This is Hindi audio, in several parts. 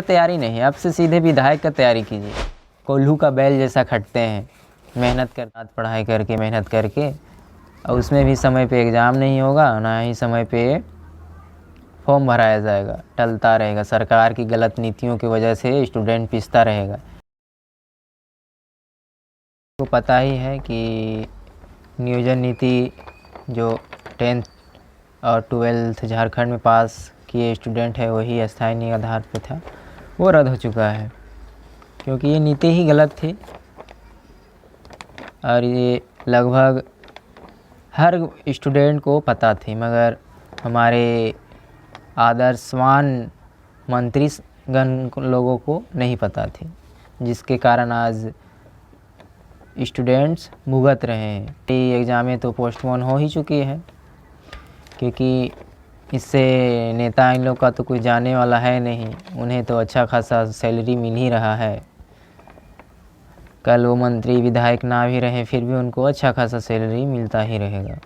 तैयारी नहीं, अब से सीधे विधायक का तैयारी कीजिए। कोल्हू का बैल जैसा खटते हैं, मेहनत कर पढ़ाई करके मेहनत करके, और उसमें भी समय पे एग्ज़ाम नहीं होगा, ना ही समय पे फॉर्म भराया जाएगा, टलता रहेगा। सरकार की गलत नीतियों की वजह से स्टूडेंट पिसता रहेगा। आपको पता ही है कि नियोजन नीति जो 10th और 12th झारखंड में पास किए स्टूडेंट है वही स्थायी आधार पे था, वो रद्द हो चुका है, क्योंकि ये नीति ही गलत थी। और ये लगभग हर स्टूडेंट को पता थी, मगर हमारे आदर्शवान मंत्री गण लोगों को नहीं पता थी, जिसके कारण आज स्टूडेंट्स भुगत रहे हैं। ये एग्ज़ामें तो पोस्टपोन हो ही चुकी है, क्योंकि इससे नेता इन लोग का तो कोई जाने वाला है नहीं, उन्हें तो अच्छा खासा सैलरी मिल ही रहा है। कल वो मंत्री विधायक ना भी रहे फिर भी उनको अच्छा खासा सैलरी मिलता ही रहेगा।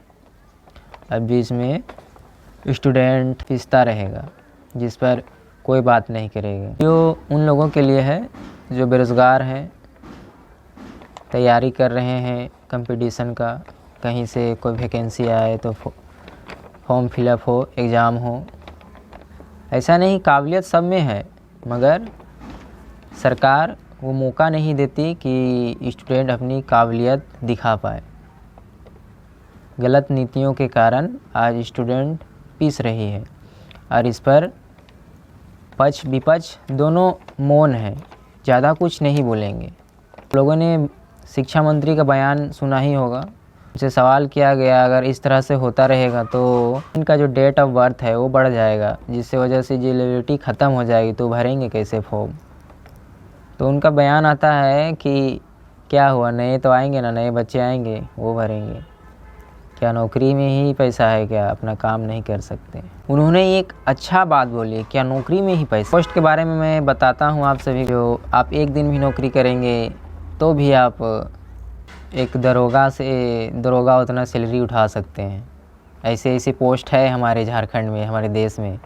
अब बीच में स्टूडेंट पिसता रहेगा, जिस पर कोई बात नहीं करेगा। जो उन लोगों के लिए है जो बेरोज़गार हैं, तैयारी कर रहे हैं कंपटीशन का, कहीं से कोई वैकेंसी आए तो फॉर्म फिलअप हो, एग्ज़ाम हो। ऐसा नहीं, काबिलियत सब में है, मगर सरकार वो मौका नहीं देती कि स्टूडेंट अपनी काबिलियत दिखा पाए। गलत नीतियों के कारण आज स्टूडेंट पिस रही है, और इस पर पक्ष विपक्ष दोनों मौन है, ज़्यादा कुछ नहीं बोलेंगे। लोगों ने शिक्षा मंत्री का बयान सुना ही होगा, उनसे सवाल किया गया अगर इस तरह से होता रहेगा तो इनका जो डेट ऑफ बर्थ है वो बढ़ जाएगा, जिससे वजह से एलिजिबिलिटी ख़त्म हो जाएगी, तो भरेंगे कैसे फॉर्म। तो उनका बयान आता है कि क्या हुआ, नए तो आएंगे ना, नए बच्चे आएंगे वो भरेंगे। क्या नौकरी में ही पैसा है क्या, अपना काम नहीं कर सकते। उन्होंने एक अच्छा बात बोली, क्या नौकरी में ही पैसा। पोस्ट के बारे में मैं बताता हूँ आप सभी को। आप एक दिन भी नौकरी करेंगे तो भी आप एक दरोगा उतना सैलरी उठा सकते हैं। ऐसे ऐसे पोस्ट है हमारे झारखंड में, हमारे देश में,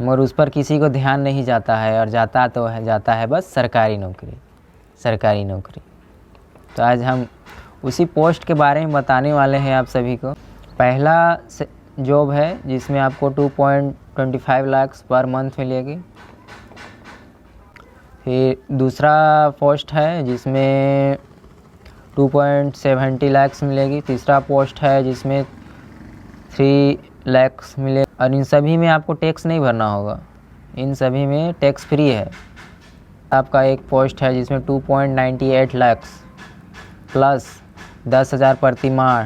मगर उस पर किसी को ध्यान नहीं जाता है, और जाता है बस सरकारी नौकरी। तो आज हम उसी पोस्ट के बारे में बताने वाले हैं आप सभी को। पहला जॉब है जिसमें आपको 2.25 लाख पर मंथ मिलेगी। फिर दूसरा पोस्ट है जिसमें 2.70 लाख मिलेगी। तीसरा पोस्ट है जिसमें 3 लाख मिले, और इन सभी में आपको टैक्स नहीं भरना होगा, इन सभी में टैक्स फ्री है। आपका एक पोस्ट है जिसमें 2.98 लाख प्लस 10,000 प्रति माह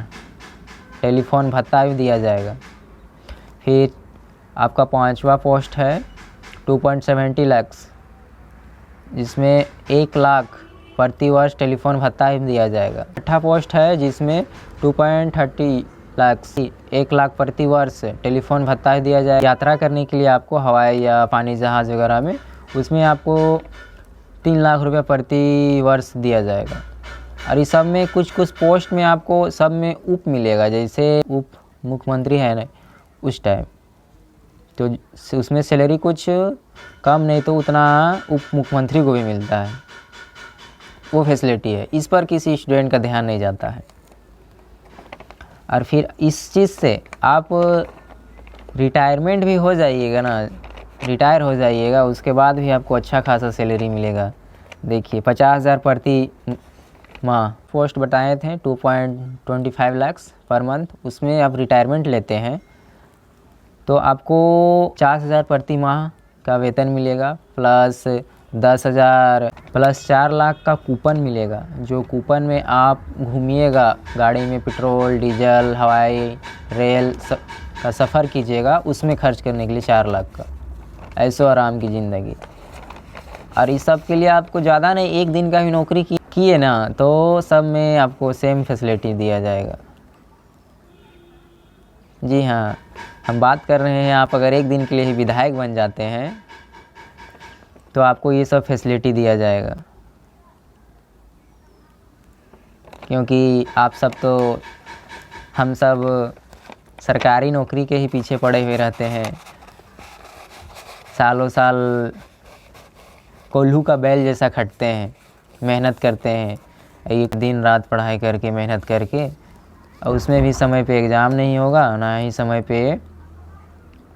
टेलीफोन भत्ता भी दिया जाएगा। फिर आपका पांचवा पोस्ट है 2.70 लाख, जिसमें 1 लाख प्रति वर्ष टेलीफोन भत्ता भी दिया जाएगा। छठा पोस्ट है जिसमें 2.30 लाख 1 लाख प्रति वर्ष टेलीफोन भत्ता दिया जाए। यात्रा करने के लिए आपको हवाई या पानी जहाज़ वगैरह में, उसमें आपको 3 लाख रुपये प्रति वर्ष दिया जाएगा। और इस सब में कुछ पोस्ट में आपको सब में उप मिलेगा, जैसे उप मुख्यमंत्री है ना उस टाइम, तो उसमें सैलरी कुछ कम नहीं तो उतना उप मुख्यमंत्री को भी मिलता है, वो फैसिलिटी है। इस पर किसी स्टूडेंट का ध्यान नहीं जाता है। और फिर इस चीज़ से आप रिटायरमेंट भी हो जाइएगा ना, रिटायर हो जाइएगा, उसके बाद भी आपको अच्छा खासा सैलरी मिलेगा। देखिए 50,000 प्रति माह पोस्ट बताए थे, 2.25 लाख पर मंथ, उसमें आप रिटायरमेंट लेते हैं तो आपको 50,000 प्रति माह का वेतन मिलेगा, प्लस 10,000 प्लस 4 लाख का कूपन मिलेगा। जो कूपन में आप घूमिएगा गाड़ी में, पेट्रोल डीजल हवाई रेल का सफ़र कीजिएगा, उसमें खर्च करने के लिए 4 लाख का, ऐसो आराम की ज़िंदगी। और इस सब के लिए आपको ज़्यादा नहीं, एक दिन का भी नौकरी किए ना तो सब में आपको सेम फैसिलिटी दिया जाएगा। जी हाँ, हम बात कर रहे हैं, आप अगर एक दिन के लिए ही विधायक बन जाते हैं तो आपको ये सब फैसिलिटी दिया जाएगा, क्योंकि आप सब तो, हम सब सरकारी नौकरी के ही पीछे पड़े हुए रहते हैं। सालों साल कोल्हू का बैल जैसा खटते हैं, मेहनत करते हैं, एक दिन रात पढ़ाई करके मेहनत करके, और उसमें भी समय पे एग्ज़ाम नहीं होगा, ना ही समय पे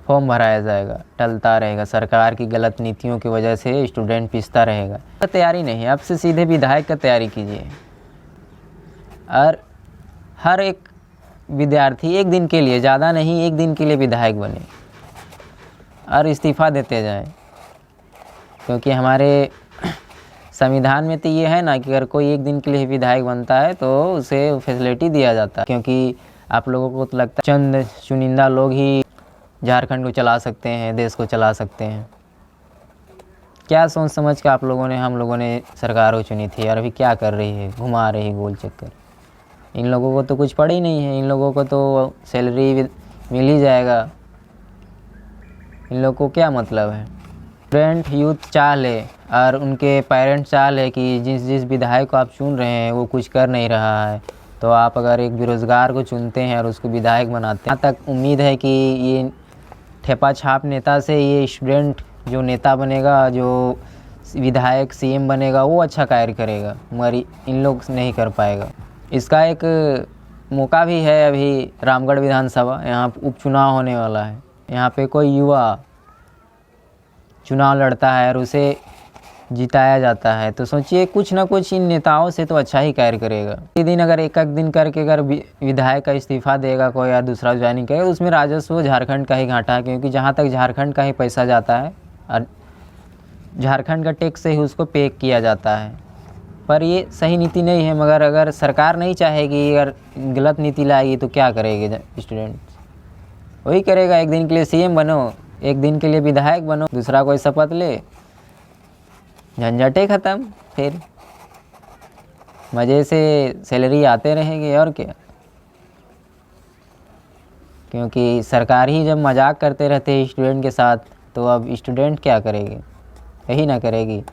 फॉर्म भराया जाएगा, टलता रहेगा। सरकार की गलत नीतियों की वजह से स्टूडेंट पिसता रहेगा। तैयारी नहीं, अब से सीधे विधायक का तैयारी कीजिए, और हर एक विद्यार्थी एक दिन के लिए, ज़्यादा नहीं, एक दिन के लिए विधायक बने और इस्तीफ़ा देते जाएं। क्योंकि हमारे संविधान में तो ये है ना कि अगर कोई एक दिन के लिए विधायक बनता है तो उसे फैसिलिटी दिया जाता है। क्योंकि आप लोगों को तो लगता है चंद चुनिंदा लोग ही झारखंड को चला सकते हैं, देश को चला सकते हैं। क्या सोच समझ के आप लोगों ने, हम लोगों ने सरकार को चुनी थी, और अभी क्या कर रही है, घुमा रही गोल चक्कर। इन लोगों को तो कुछ पड़ा ही नहीं है, इन लोगों को तो सैलरी मिल ही जाएगा। इन लोगों को क्या मतलब है। स्टूडेंट यूथ चाह ले और उनके पेरेंट्स चाह ले कि जिस विधायक को आप चुन रहे हैं वो कुछ कर नहीं रहा है, तो आप अगर एक बेरोज़गार को चुनते हैं और उसको विधायक बनाते हैं, यहाँ तक उम्मीद है कि ये ठेपा छाप नेता से ये स्टूडेंट जो नेता बनेगा, जो विधायक सीएम बनेगा, वो अच्छा कार्य करेगा, मगर इन लोग नहीं कर पाएगा। इसका एक मौका भी है। अभी रामगढ़ विधानसभा, यहाँ उपचुनाव होने वाला है। यहाँ पे कोई युवा चुनाव लड़ता है और उसे जिताया जाता है, तो सोचिए कुछ ना कुछ इन नेताओं से तो अच्छा ही कार्य करेगा। एक दिन अगर एक दिन करके अगर विधायक का इस्तीफा देगा कोई या दूसरा ज्वाइनिंग करेगा, उसमें राजस्व झारखंड का ही घाटा है। क्योंकि जहाँ तक झारखंड का ही पैसा जाता है और झारखंड का टैक्स से ही उसको पे किया जाता है। पर ये सही नीति नहीं है। मगर अगर सरकार नहीं चाहेगी, अगर गलत नीति लाएगी तो क्या करेंगे स्टूडेंट? वही करेगा, एक दिन के लिए सीएम बनो, एक दिन के लिए विधायक बनो, दूसरा कोई शपथ ले, झंझटे ख़त्म, फिर मज़े से सैलरी आते रहेंगे और क्या। क्योंकि सरकार ही जब मजाक करते रहते हैं स्टूडेंट के साथ, तो अब स्टूडेंट क्या करेंगे? यही ना करेगी।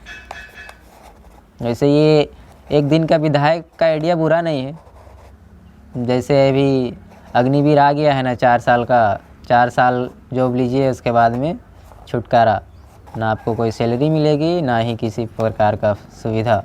वैसे ये एक दिन का विधायक का आइडिया बुरा नहीं है। जैसे अभी अग्निवीर आ गया है ना, 4 साल का, 4 साल जॉब लीजिए, उसके बाद में छुटकारा, ना आपको कोई सैलरी मिलेगी, ना ही किसी प्रकार का सुविधा।